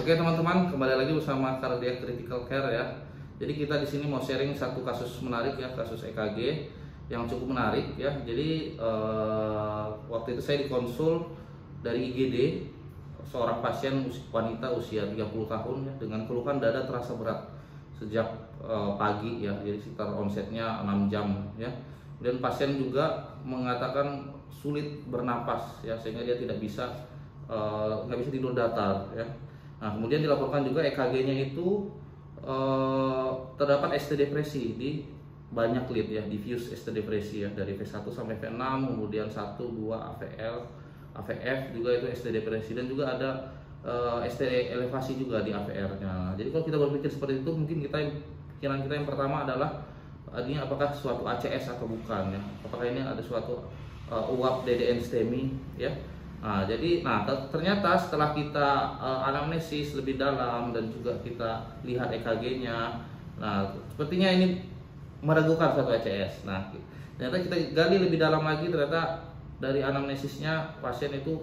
Oke teman-teman, kembali lagi bersama Cardiac Critical Care ya. Jadi kita di sini mau sharing satu kasus menarik ya, kasus EKG yang cukup menarik ya. Jadi waktu itu saya dikonsul dari IGD seorang pasien wanita usia 30 tahun ya, dengan keluhan dada terasa berat sejak pagi ya. Jadi sekitar onsetnya 6 jam ya. Kemudian pasien juga mengatakan sulit bernapas ya, sehingga dia tidak bisa tidur datar ya. Nah, kemudian dilaporkan juga EKG-nya itu terdapat ST depresi di banyak lead ya, diffuse ST depresi ya, dari V1 sampai V6, kemudian 1, 2, AVL, AVF juga itu ST depresi, dan juga ada ST elevasi juga di AVR-nya. Jadi kalau kita berpikir seperti itu, mungkin pikiran kita yang pertama adalah ini apakah suatu ACS atau bukan ya? Apakah ini ada suatu uap DDN STEMI ya? Nah, ternyata setelah kita anamnesis lebih dalam dan juga kita lihat EKG-nya, nah sepertinya ini meragukan suatu ACS. Nah, ternyata kita gali lebih dalam lagi, ternyata dari anamnesisnya pasien itu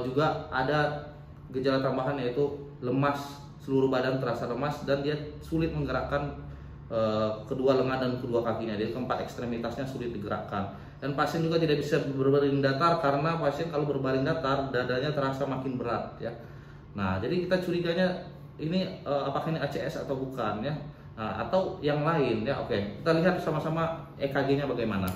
juga ada gejala tambahan, yaitu lemas, seluruh badan terasa lemas dan dia sulit menggerakkan kedua lengan dan kedua kakinya, jadi keempat ekstremitasnya sulit digerakkan. Dan pasien juga tidak bisa berbaring datar karena pasien kalau berbaring datar dadanya terasa makin berat ya. Nah, jadi kita curiganya ini apakah ini ACS atau bukan ya, nah, atau yang lain ya. Oke, kita lihat sama-sama EKG-nya bagaimana.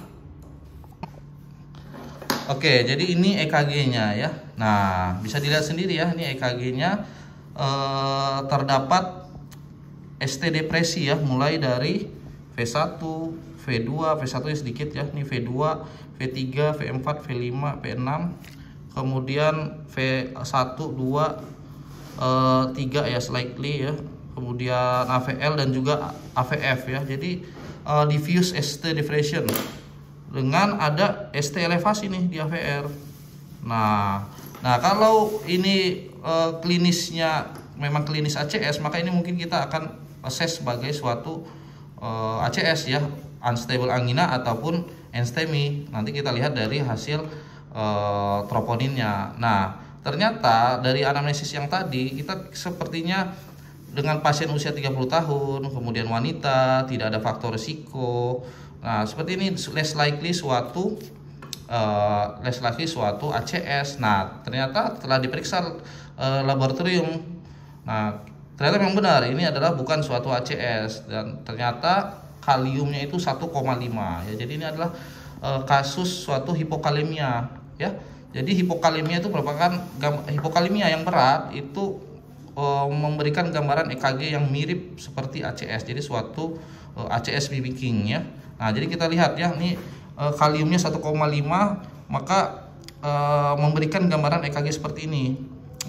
Oke, jadi ini EKG-nya ya. Nah, bisa dilihat sendiri ya, ini EKG-nya terdapat ST depresi ya, mulai dari V1, V2, V1 nya sedikit ya, ini V2, V3, V4, V5, V6, kemudian V1, 2, 3 ya slightly ya, kemudian AVL dan juga AVF ya. Jadi diffuse ST depression dengan ada ST elevasi nih di AVR. Nah kalau ini klinisnya memang klinis ACS, maka ini mungkin kita akan assess sebagai suatu ACS ya, unstable angina ataupun NSTEMI. Nanti kita lihat dari hasil troponinnya. Nah, ternyata dari anamnesis yang tadi kita sepertinya dengan pasien usia 30 tahun, kemudian wanita, tidak ada faktor risiko. Nah, seperti ini less likely suatu ACS. Nah, ternyata setelah diperiksa laboratorium, nah ternyata memang benar ini adalah bukan suatu ACS, dan ternyata kaliumnya itu 1,5 ya. Jadi ini adalah kasus suatu hipokalemia ya. Jadi hipokalemia itu merupakan hipokalemia yang berat itu memberikan gambaran EKG yang mirip seperti ACS. Jadi suatu ACS mimicking ya. Nah, jadi kita lihat ya, ini kaliumnya 1,5, maka memberikan gambaran EKG seperti ini.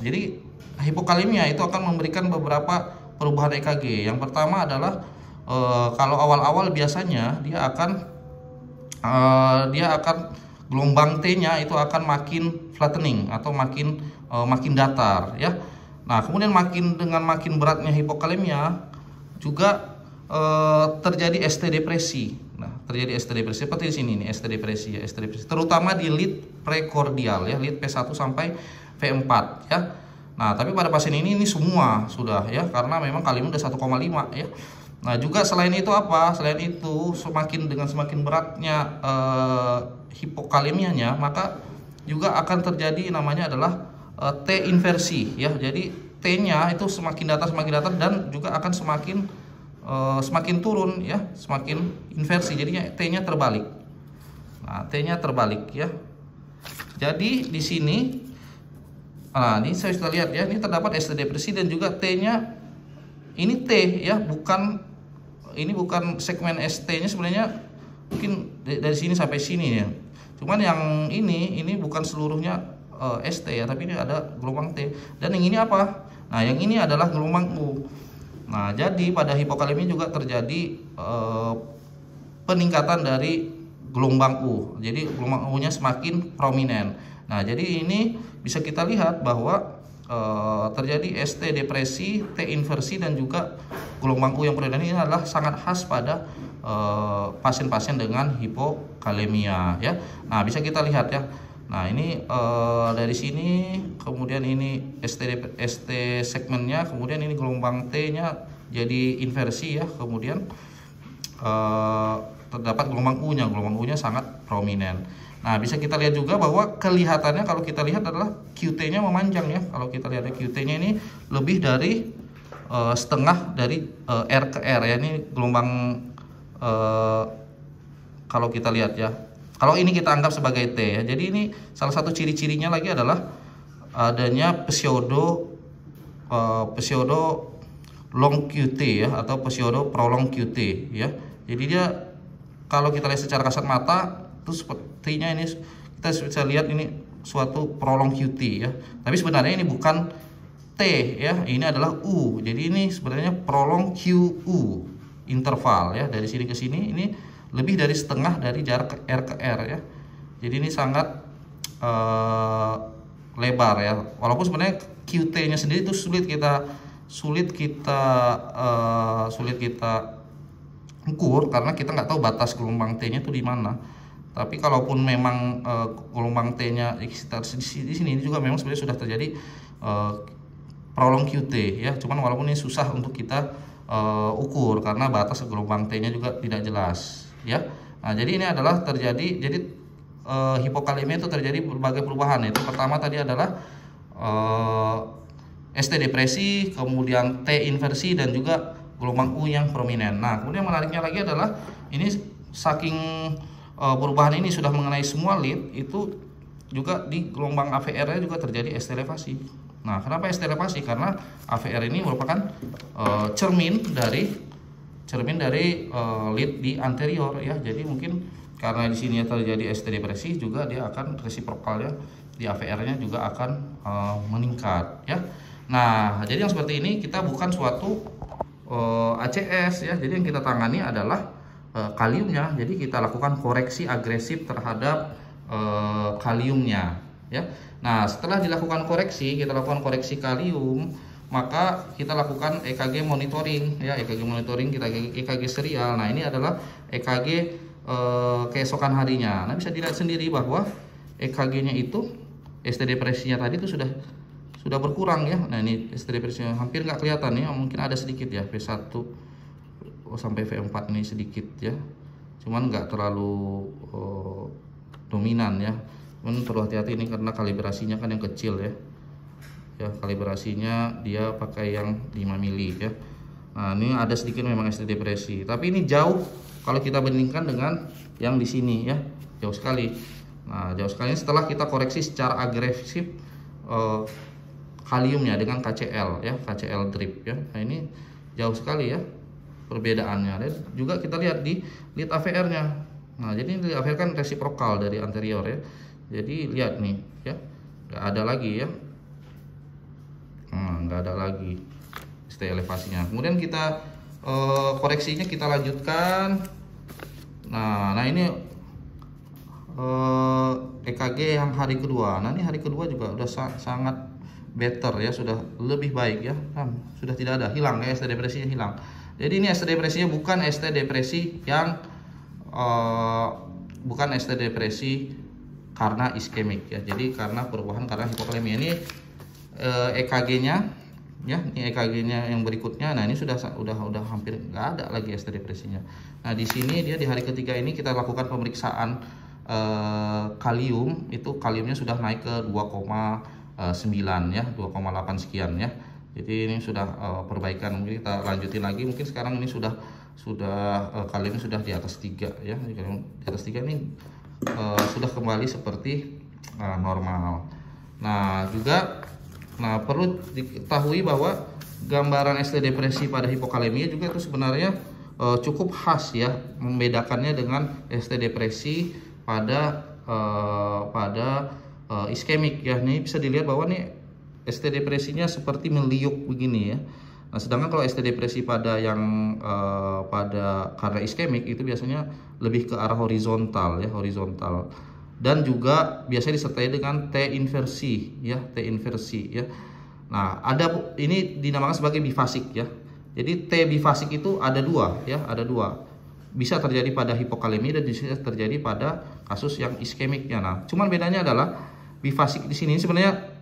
Jadi hipokalemia itu akan memberikan beberapa perubahan EKG. Yang pertama adalah kalau awal-awal biasanya dia akan gelombang T-nya itu akan makin flattening atau makin datar ya. Nah, kemudian dengan makin beratnya hipokalemia juga terjadi ST depresi. Nah, terjadi ST depresi seperti di sini nih, ST depresi ya, ST depresi terutama di lead prekordial ya, lead P1 sampai V4 ya. Nah, tapi pada pasien ini semua sudah ya, karena memang kalium udah 1,5 ya. Nah, juga selain itu apa? Selain itu semakin beratnya hipokalemianya, maka juga akan terjadi namanya adalah T inversi ya. Jadi T-nya itu semakin datar dan juga akan semakin turun ya, semakin inversi. Jadinya T-nya terbalik. Nah, T-nya terbalik ya. Jadi di sini, nah ini saya sudah lihat ya, ini terdapat ST depresi dan juga T-nya ini T ya, ini bukan segmen ST-nya sebenarnya mungkin dari sini sampai sini ya. Cuman yang ini bukan seluruhnya ST ya, tapi ini ada gelombang T. Dan yang ini apa? Nah, yang ini adalah gelombang U. Nah, jadi pada hipokalemia juga terjadi peningkatan dari gelombang U. Jadi gelombang U-nya semakin prominent. Nah, jadi ini bisa kita lihat bahwa terjadi ST depresi, T inversi dan juga gelombang U yang prominent. Ini adalah sangat khas pada pasien-pasien dengan hipokalemia ya. Nah, bisa kita lihat ya, Nah ini dari sini, kemudian ini ST segmennya, kemudian ini gelombang T-nya jadi inversi ya, kemudian terdapat gelombang U-nya sangat prominent. Nah bisa kita lihat juga bahwa kelihatannya kalau kita lihat adalah QT-nya memanjang ya. Kalau kita lihat QT-nya ini lebih dari setengah dari R ke R ya. Ini gelombang kalau kita lihat ya. Kalau ini kita anggap sebagai T ya. Jadi ini salah satu ciri-cirinya lagi adalah adanya pseudo long QT ya, atau pseudo prolong QT ya. Jadi dia kalau kita lihat secara kasat mata itu sepertinya ini kita bisa lihat ini suatu prolong QT ya. Tapi sebenarnya ini bukan T ya, ini adalah U. Jadi ini sebenarnya prolong QU interval ya. Dari sini ke sini ini lebih dari setengah dari jarak R ke R ya. Jadi ini sangat lebar ya. Walaupun sebenarnya QT-nya sendiri itu sulit kita ukur karena kita nggak tahu batas gelombang T-nya itu di mana. Tapi kalaupun memang gelombang T-nya di sini juga memang sebenarnya sudah terjadi prolong QT ya. Cuman walaupun ini susah untuk kita ukur karena batas gelombang T-nya juga tidak jelas ya. Nah, jadi ini adalah terjadi, jadi hipokalemia itu terjadi berbagai perubahan. Itu pertama tadi adalah ST depresi, kemudian T inversi, dan juga gelombang U yang prominent. Nah, kemudian menariknya lagi adalah ini saking perubahan ini sudah mengenai semua lead, itu juga di gelombang AVR-nya juga terjadi ST elevasi. Nah, kenapa ST elevasi? Karena AVR ini merupakan cermin dari lead di anterior ya. Jadi mungkin karena di sini terjadi ST depresi, juga dia akan resiprokalnya di AVR-nya juga akan meningkat ya. Nah, jadi yang seperti ini kita bukan suatu ACS ya. Jadi yang kita tangani adalah kaliumnya. Jadi kita lakukan koreksi agresif terhadap kaliumnya ya. Nah, setelah dilakukan koreksi, kita lakukan koreksi kalium, maka kita lakukan EKG monitoring ya. EKG monitoring, kita EKG serial. Nah, ini adalah EKG keesokan harinya. Nah, bisa dilihat sendiri bahwa EKG-nya itu ST depresinya tadi itu sudah berkurang ya. Nah, ini ST depresinya hampir nggak kelihatan ya, mungkin ada sedikit ya, V1 sampai V4 ini sedikit ya, cuman nggak terlalu dominan ya. Cuman perlu hati-hati ini karena kalibrasinya kan yang kecil ya. Ya, kalibrasinya dia pakai yang 5 mili ya. Nah, ini ada sedikit memang ST depresi, tapi ini jauh kalau kita bandingkan dengan yang di sini ya, jauh sekali. Nah, jauh sekali setelah kita koreksi secara agresif kaliumnya dengan KCL ya, KCL drip ya. Nah, ini jauh sekali ya perbedaannya. Dan juga kita lihat di lead AVR-nya. Nah, jadi lead AVR kan resiprokal dari anterior ya. Jadi lihat nih ya, nggak ada lagi ya. Nggak ada lagi ST elevasinya. Kemudian kita koreksinya kita lanjutkan. Nah ini EKG yang hari kedua. Nah, ini hari kedua juga udah sangat better ya, sudah lebih baik ya. Sudah tidak ada, hilang ya, ST depresinya hilang. Jadi ini ST depresinya bukan ST depresi yang bukan ST depresi karena iskemik ya. Jadi karena perubahan karena hipokalemia. Ini EKG-nya ya, ini EKG-nya yang berikutnya. Nah, ini sudah hampir nggak ada lagi ST depresinya. Nah, di sini dia di hari ketiga ini kita lakukan pemeriksaan kalium. Itu kaliumnya sudah naik ke 2,9 ya, 2,8 sekian ya. Jadi ini sudah perbaikan. Mungkin kita lanjutin lagi. Mungkin sekarang ini sudah kaliumnya sudah di atas 3 ya. Di atas 3 ini sudah kembali seperti normal. Nah, juga perlu diketahui bahwa gambaran ST depresi pada hipokalemia juga itu sebenarnya cukup khas ya, membedakannya dengan ST depresi pada iskemik ya. Ini bisa dilihat bahwa nih ST depresinya seperti meliuk begini ya. Nah, sedangkan kalau ST depresi pada karena iskemik itu biasanya lebih ke arah horizontal ya, horizontal. Dan juga biasanya disertai dengan T inversi ya, T inversi ya. Nah, ini dinamakan sebagai bifasik ya. Jadi T bifasik itu ada dua ya, ada dua. bisa terjadi pada hipokalemi dan bisa terjadi pada kasus yang iskemik ya. Nah, cuman bedanya adalah bifasik di sini sebenarnya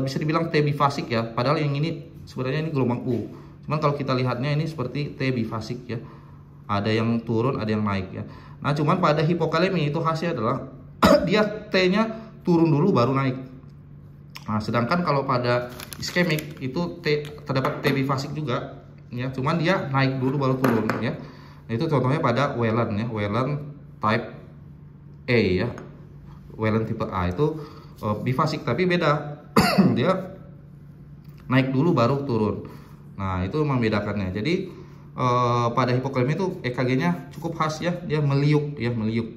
bisa dibilang T bifasik ya, padahal yang ini sebenarnya ini gelombang U. Cuman kalau kita lihatnya ini seperti T bifasik ya. Ada yang turun, ada yang naik ya. Nah, cuman pada hipokalemi itu khasnya adalah dia T-nya turun dulu baru naik. Nah, sedangkan kalau pada iskemik itu terdapat T bifasik juga ya, cuman dia naik dulu baru turun ya. Nah, itu contohnya pada Whelan ya, Whelan type A ya. Whelan tipe A itu bifasik tapi beda. Dia naik dulu baru turun. Nah, itu membedakannya. Jadi pada hipokalemi itu EKG-nya cukup khas ya, dia meliuk ya, meliuk.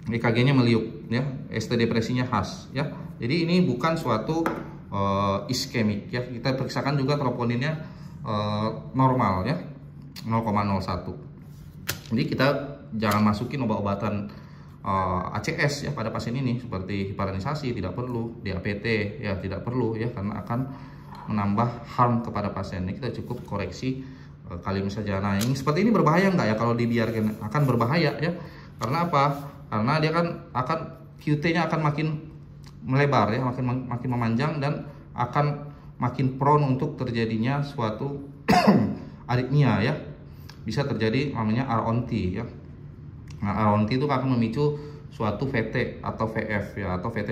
EKG-nya meliuk ya, ST depresinya khas ya. Jadi ini bukan suatu iskemik ya. Kita periksakan juga troponinnya normal ya, 0,01. Jadi kita jangan masukin obat-obatan ACS ya pada pasien ini seperti hiperanisasi, tidak perlu, DAPT ya tidak perlu ya, karena akan menambah harm kepada pasien. Ini kita cukup koreksi kalium saja. Nah, yang seperti ini berbahaya nggak ya kalau dibiarkan? Akan berbahaya ya. Karena apa? Karena dia akan QT-nya akan makin melebar ya, makin memanjang dan akan makin prone untuk terjadinya suatu aritmia ya. Bisa terjadi namanya R-on-T ya. Nah, R-on-T itu akan memicu suatu VT atau VF ya, atau VT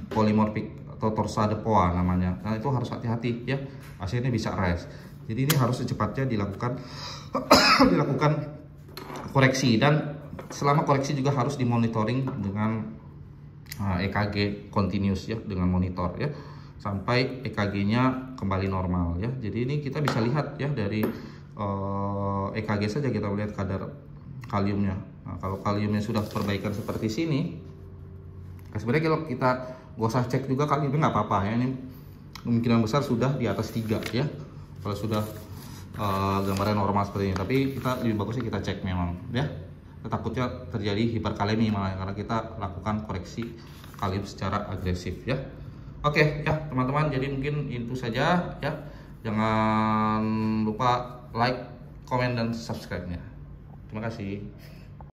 polimorfik atau torsa de Poix namanya. Nah, itu harus hati-hati ya. Hasilnya bisa res. Jadi ini harus secepatnya dilakukan koreksi, dan selama koreksi juga harus dimonitoring dengan EKG continuous ya, dengan monitor ya, sampai EKG-nya kembali normal ya. Jadi ini kita bisa lihat ya dari EKG saja kita melihat kadar kaliumnya. Nah, kalau kaliumnya sudah perbaikan seperti sini, sebenarnya kalau kita gak usah cek juga kaliumnya nggak apa-apa ya. Ini kemungkinan besar sudah di atas 3 ya. Kalau sudah gambaran normal seperti ini, tapi kita lebih bagusnya kita cek memang ya. Takutnya terjadi hiperkalemi malah karena kita lakukan koreksi kalium secara agresif ya. Oke ya teman-teman, jadi mungkin itu saja ya. Jangan lupa like, komen, dan subscribe-nya. Terima kasih.